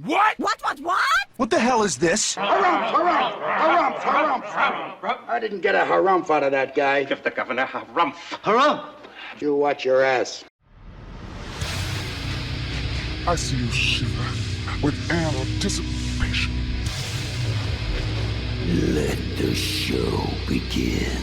What? What? What the hell is this? Harumph. I didn't get a harumph out of that guy. Give the governor harumph. Harumph? You watch your ass. I see you shiver with anticipation. Let the show begin.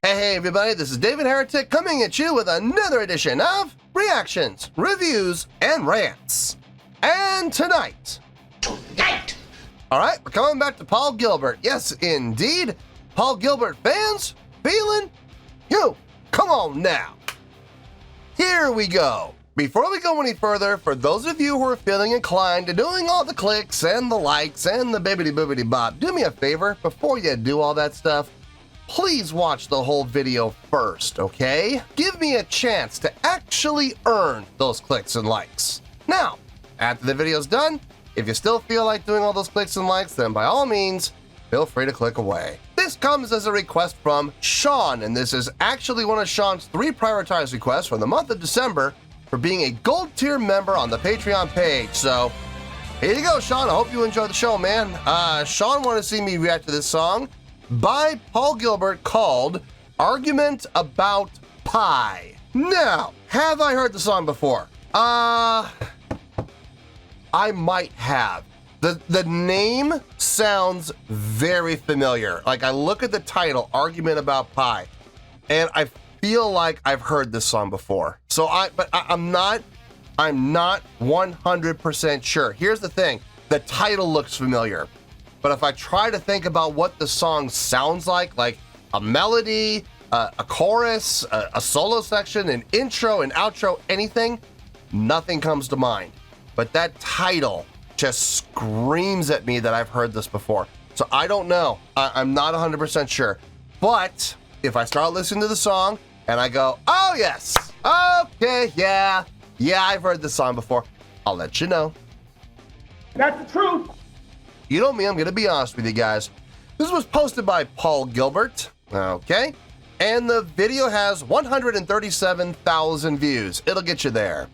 Hey everybody, this is David Heretic coming at you with another edition of Reactions, Reviews, and Rants. And tonight, alright, we're coming back to Paul Gilbert. Yes, indeed, Paul Gilbert Fans Feeling You. Come on now. Here we go. Before we go any further, for those of you who are feeling inclined to doing all the clicks and the likes and the bibbidi-boobidi bop, do me a favor, before you do all that stuff, please watch the whole video first, okay? Give me a chance to actually earn those clicks and likes. Now, after the video's done, if you still feel like doing all those clicks and likes, then by all means, feel free to click away. This comes as a request from Sean, and this is actually one of Sean's 3 prioritized requests for the month of December for being a gold tier member on the Patreon page. So here you go, Sean. I hope you enjoyed the show, man. Sean wanted to see me react to this song by Paul Gilbert called Argument About Pie. Now, have I heard the song before? I might have. The name sounds very familiar. Like, I look at the title, Argument About Pie, and I feel like I've heard this song before. So I'm not 100% sure. Here's the thing, the title looks familiar, but if I try to think about what the song sounds like a melody, a chorus, a solo section, an intro, an outro, anything, nothing comes to mind. But that title just screams at me that I've heard this before. So I don't know. I'm not 100% sure. But if I start listening to the song and I go, oh yes, okay, yeah, I've heard this song before, I'll let you know. That's the truth. You know me, I'm gonna be honest with you guys. This was posted by Paul Gilbert, okay? And the video has 137,000 views. It'll get you there.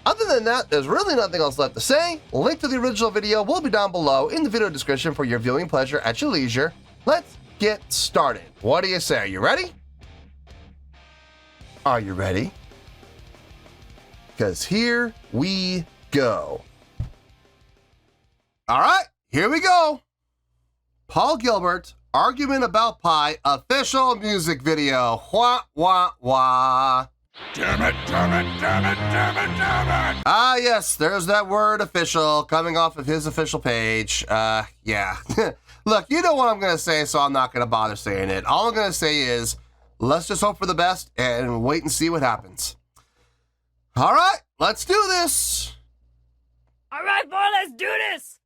Other than that, there's really nothing else left to say. Link to the original video will be down below in the video description for your viewing pleasure at your leisure. Let's get started. What do you say? Are you ready? Are you ready? Because here we go. All right, here we go. Paul Gilbert, Argument About Pie, official music video. Wah, wah, wah. Damn it. Ah, yes, there's that word official coming off of his official page. Yeah. Look, you know what I'm going to say, so I'm not going to bother saying it. All I'm going to say is, let's just hope for the best and wait and see what happens. All right, let's do this. All right, boy, let's do this.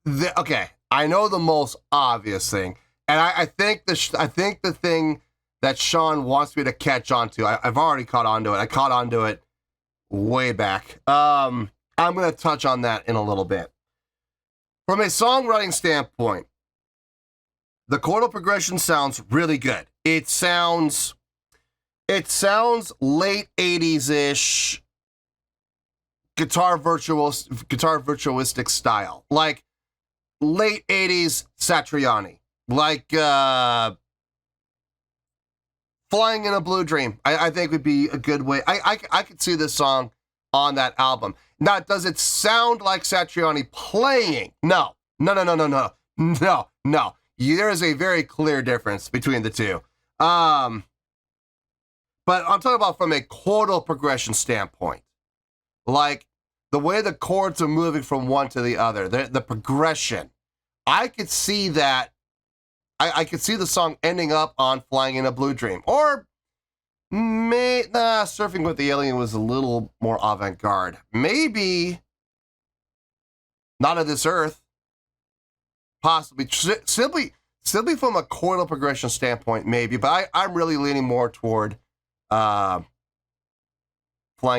Okay, I know the most obvious thing, and I think the thing that Sean wants me to catch on to, I've already caught on to it. I caught on to it way back. I'm going to touch on that in a little bit. From a songwriting standpoint, the chordal progression sounds really good. It sounds late 80s-ish guitar virtuistic style, like late 80s Satriani, like Flying in a Blue Dream. I think would be a good way. I could see this song on that album. Now, does it sound like Satriani playing? No. There is a very clear difference between the two. But I'm talking about from a chordal progression standpoint. Like, the way the chords are moving from one to the other, the progression. I could see that. I could see the song ending up on Flying in a Blue Dream. Or, Surfing with the Alien was a little more avant-garde. Maybe Not of This Earth. Possibly. Simply from a chordal progression standpoint, maybe. But I'm really leaning more toward Flying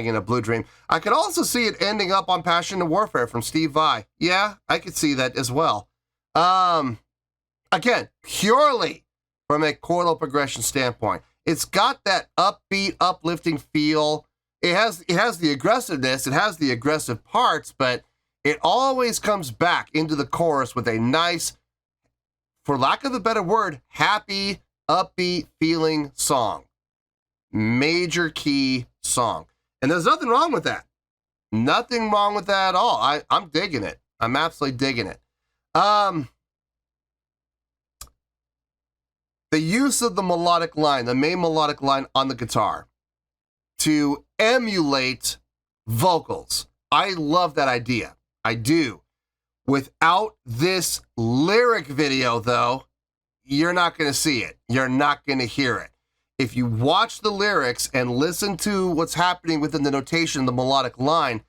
in a Blue Dream. I could also see it ending up on Passion and Warfare from Steve Vai. Yeah, I could see that as well. Again, purely from a chordal progression standpoint. It's got that upbeat, uplifting feel. It has the aggressiveness, it has the aggressive parts, but it always comes back into the chorus with a nice, for lack of a better word, happy, upbeat feeling song. Major key song. And there's nothing wrong with that. Nothing wrong with that at all. I'm digging it. I'm absolutely digging it. The use of the melodic line, the main melodic line on the guitar to emulate vocals. I love that idea. I do. Without this lyric video, though, you're not going to see it. You're not going to hear it. If you watch the lyrics and listen to what's happening within the notation, the melodic line,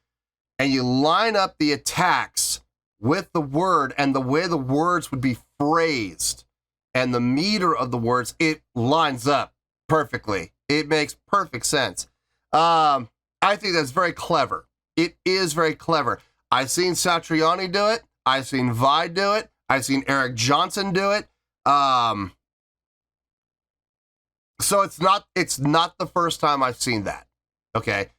and you line up the attacks with the word and the way the words would be phrased and the meter of the words, it lines up perfectly. It makes perfect sense. I think that's very clever. It is very clever. I've seen Satriani do it. I've seen Vai do it. I've seen Eric Johnson do it. So it's not the first time I've seen that. Okay.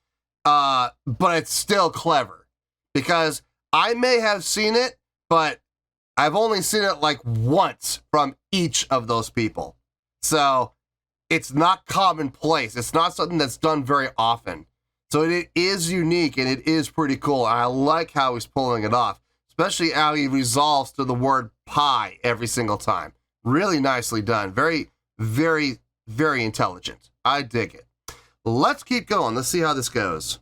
But it's still clever because I may have seen it, but I've only seen it like once from each of those people. So it's not commonplace. It's not something that's done very often. So it is unique and it is pretty cool. I like how he's pulling it off, especially how he resolves to the word pie every single time. Really nicely done. Very, very, very intelligent. I dig it. Let's keep going. Let's see how this goes.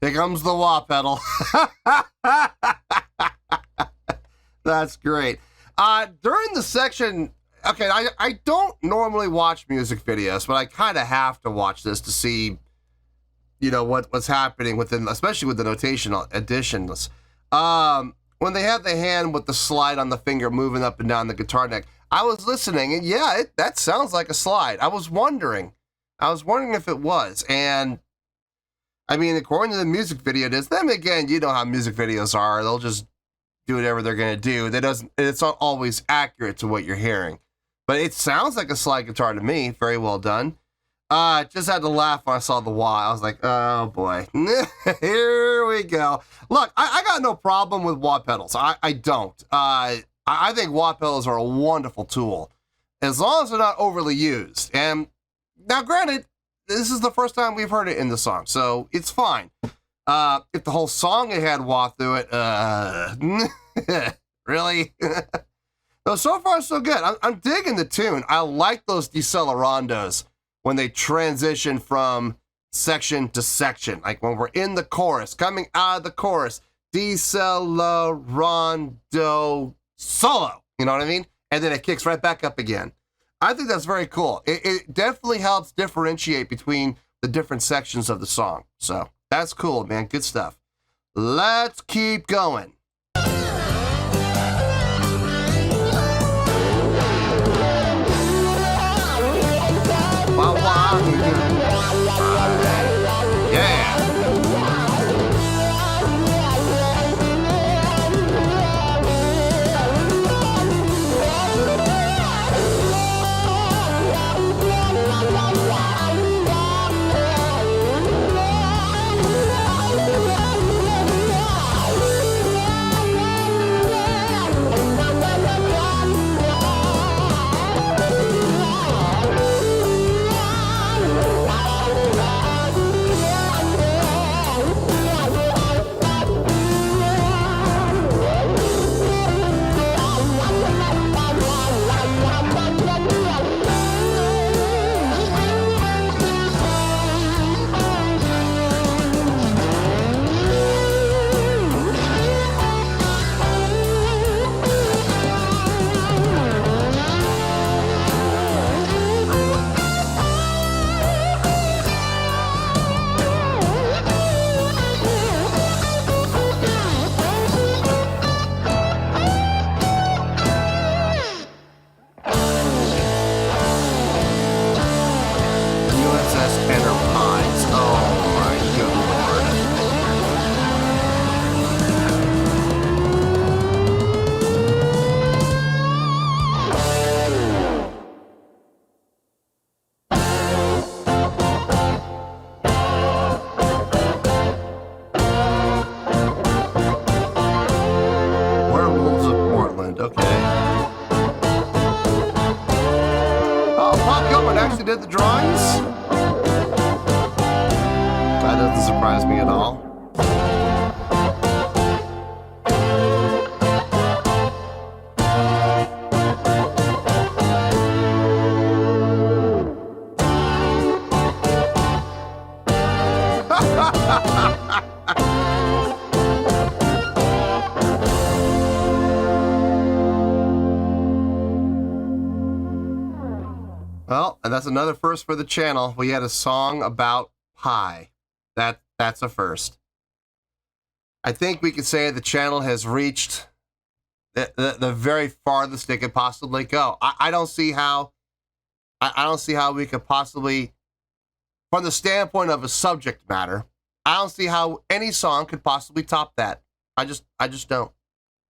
Here comes the wah pedal. That's great. During the section, okay, I don't normally watch music videos, but I kind of have to watch this to see, you know, what's happening within, especially with the notational additions. When they have the hand with the slide on the finger moving up and down the guitar neck, I was listening, and yeah, that sounds like a slide. I was wondering if it was, and I mean, according to the music video, it is. Then again, you know how music videos are. They'll just do whatever they're going to do. It's not always accurate to what you're hearing. But it sounds like a slide guitar to me. Very well done. Just had to laugh when I saw the wah. I was like, oh boy. Here we go. Look, I got no problem with wah pedals. I don't. I think wah pedals are a wonderful tool, as long as they're not overly used. And now, granted, this is the first time we've heard it in the song, so it's fine. If the whole song had wah through it, really? No, so far so good. I'm digging the tune. I like those decelerandos when they transition from section to section. Like when we're in the chorus, coming out of the chorus, decelerando solo. You know what I mean? And then it kicks right back up again. I think that's very cool. It definitely helps differentiate between the different sections of the song. So that's cool, man. Good stuff. Let's keep going. Yeah. Paul Gilbert actually did the drawings. That doesn't surprise me at all. Well, and that's another first for the channel. We had a song about pie. That's a first. I think we could say the channel has reached the very farthest it could possibly go. I don't see how we could possibly, from the standpoint of a subject matter, I don't see how any song could possibly top that. I just don't.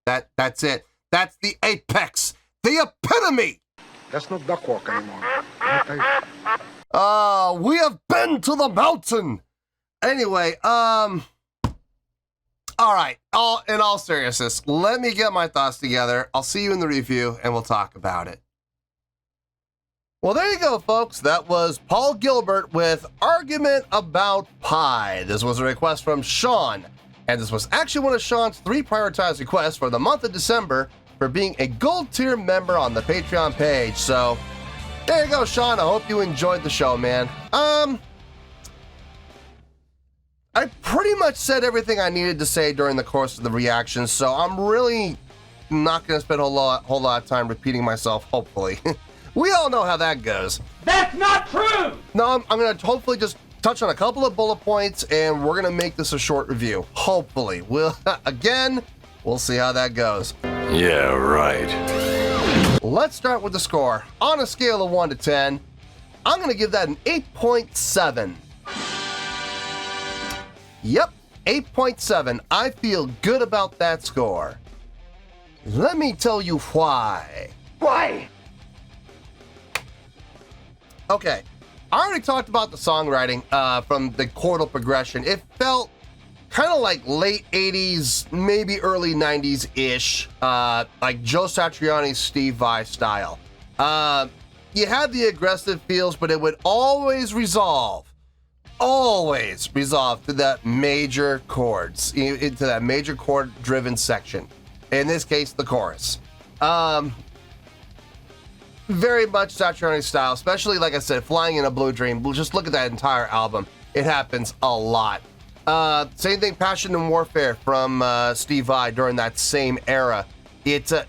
That's it. That's the apex, the epitome. That's not duck walk anymore. We have been to the mountain. Anyway, all right. In all seriousness, let me get my thoughts together. I'll see you in the review, and we'll talk about it. Well, there you go, folks. That was Paul Gilbert with Argument About Pie. This was a request from Sean, and this was actually one of Sean's 3 prioritized requests for the month of December for being a gold tier member on the Patreon page. So there you go, Sean. I hope you enjoyed the show, man. I pretty much said everything I needed to say during the course of the reaction, so I'm really not going to spend a whole lot of time repeating myself, hopefully. We all know how that goes. That's not true! No, I'm going to hopefully just touch on a couple of bullet points, and we're going to make this a short review. Hopefully. We'll see how that goes. Yeah, right. Let's start with the score. On a scale of 1 to 10, I'm going to give that an 8.7. Yep, 8.7. I feel good about that score. Let me tell you why. Why? Okay, I already talked about the songwriting from the chordal progression. It felt kind of like late 80s, maybe early 90s-ish, like Joe Satriani's Steve Vai style. You had the aggressive feels, but it would always resolve to that major chords, into that major chord-driven section. In this case, the chorus. Very much Satriani style, especially, like I said, Flying in a Blue Dream. Just look at that entire album. It happens a lot. Same thing, Passion and Warfare from Steve Vai during that same era. It's a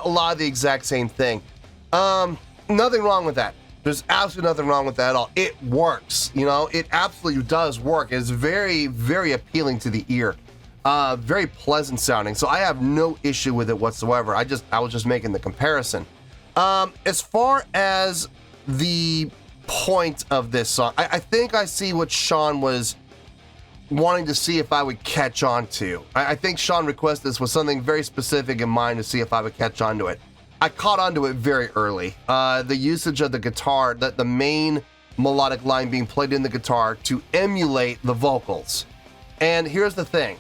lot of the exact same thing. Nothing wrong with that. There's absolutely nothing wrong with that at all. It works, it absolutely does work. It's very, very appealing to the ear. Very pleasant sounding, so I have no issue with it whatsoever. I was just making the comparison. As far as the point of this song, I think I see what Sean was wanting to see if I would catch on to. I think Sean requested this with something very specific in mind to see if I would catch on to it. I caught on to it very early. The usage of the guitar, the main melodic line being played in the guitar to emulate the vocals. And here's the thing.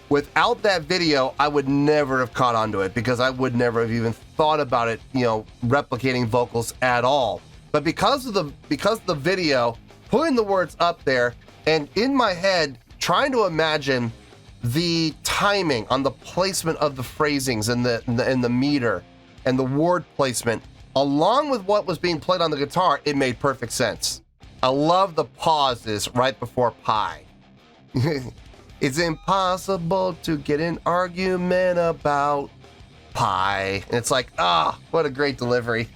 Without that video, I would never have caught on to it because I would never have even thought about it, replicating vocals at all. But because of the video, putting the words up there, and in my head, trying to imagine the timing on the placement of the phrasings and the meter and the word placement, along with what was being played on the guitar, it made perfect sense. I love the pauses right before pi. It's impossible to get an argument about pie. And it's like, what a great delivery.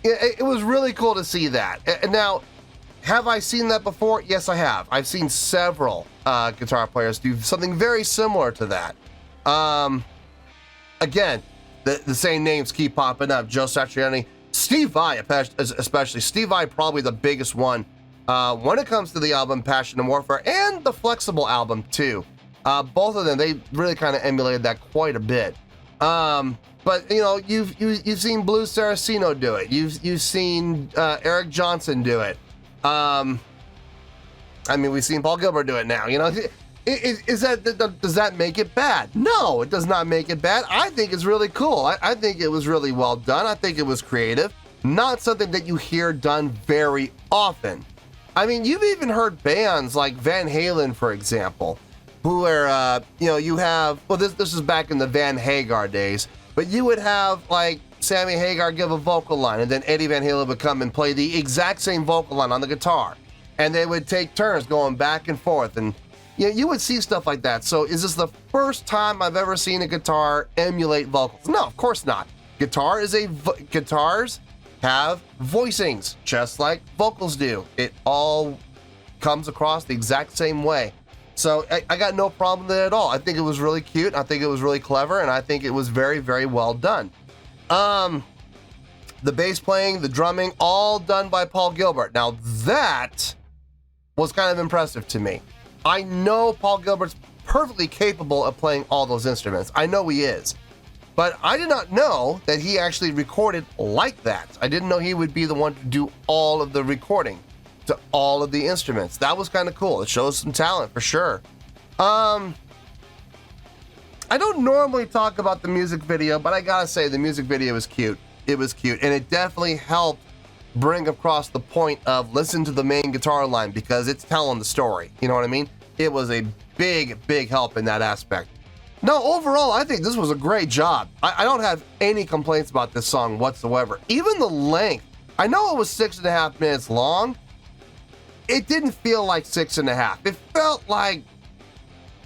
It was really cool to see that. And now, have I seen that before? Yes, I have. I've seen several guitar players do something very similar to that. Again, the same names keep popping up. Joe Satriani, Steve Vai, especially. Steve Vai, probably the biggest one. When it comes to the album Passion and Warfare and the Flexible album too, both of them, they really kind of emulated that quite a bit. But you've seen Blue Saraceno do it. You've seen Eric Johnson do it. We've seen Paul Gilbert do it now. Does that make it bad? No, it does not make it bad. I think it's really cool. I think it was really well done. I think it was creative. Not something that you hear done very often. You've even heard bands like Van Halen, for example, who are, you have, this is back in the Van Hagar days, but you would have, like, Sammy Hagar give a vocal line, and then Eddie Van Halen would come and play the exact same vocal line on the guitar, and they would take turns going back and forth, and you would see stuff like that. So is this the first time I've ever seen a guitar emulate vocals? No, of course not. Guitars have voicings, just like vocals do. It all comes across the exact same way. So I got no problem with it at all. I think it was really cute. I think it was really clever, and I think it was very, very well done. The bass playing, the drumming, all done by Paul Gilbert. Now that was kind of impressive to me. I know Paul Gilbert's perfectly capable of playing all those instruments. I know he is. But I did not know that he actually recorded like that. I didn't know he would be the one to do all of the recording to all of the instruments. That was kind of cool. It shows some talent for sure. I don't normally talk about the music video, but I gotta say the music video was cute. It was cute, and it definitely helped bring across the point of listen to the main guitar line because it's telling the story. You know what I mean? It was a big, big help in that aspect. No, overall, I think this was a great job. I don't have any complaints about this song whatsoever. Even the length. I know it was 6.5 minutes long, it didn't feel like 6.5. It felt like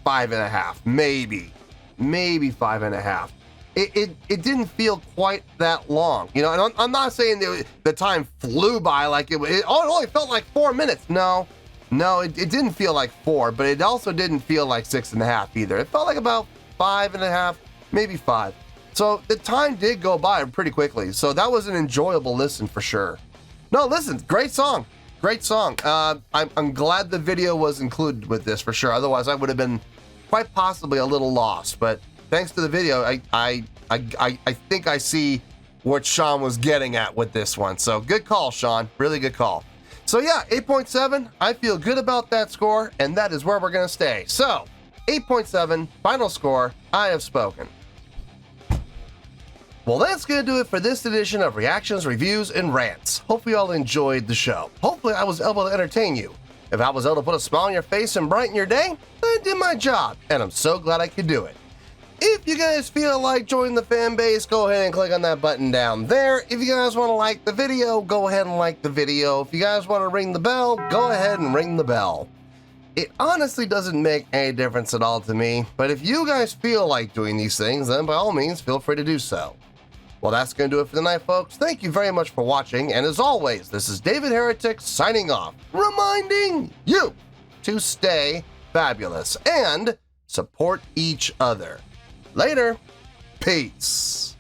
5.5, maybe 5.5. It didn't feel quite that long, you know. And I'm not saying the time flew by like it only felt like 4 minutes. No, it didn't feel like 4, but it also didn't feel like 6.5 either. It felt like about 5.5, maybe 5. So the time did go by pretty quickly. So that was an enjoyable listen for sure. No, listen, great song. Great song. I'm glad the video was included with this for sure. Otherwise, I would have been quite possibly a little lost. But thanks to the video, I think I see what Sean was getting at with this one. So good call, Sean. Really good call. So yeah, 8.7. I feel good about that score, and that is where we're going to stay. So 8.7, final score. I have spoken. Well, that's going to do it for this edition of Reactions, Reviews, and Rants. Hopefully you all enjoyed the show. Hopefully I was able to entertain you. If I was able to put a smile on your face and brighten your day, I did my job, and I'm so glad I could do it. If you guys feel like joining the fan base, go ahead and click on that button down there. If you guys want to like the video, go ahead and like the video. If you guys want to ring the bell, go ahead and ring the bell. It honestly doesn't make any difference at all to me, but if you guys feel like doing these things, then by all means, feel free to do so. Well, that's going to do it for the night, folks. Thank you very much for watching, and as always, this is David Heretic signing off, reminding you to stay fabulous and support each other. Later. Peace.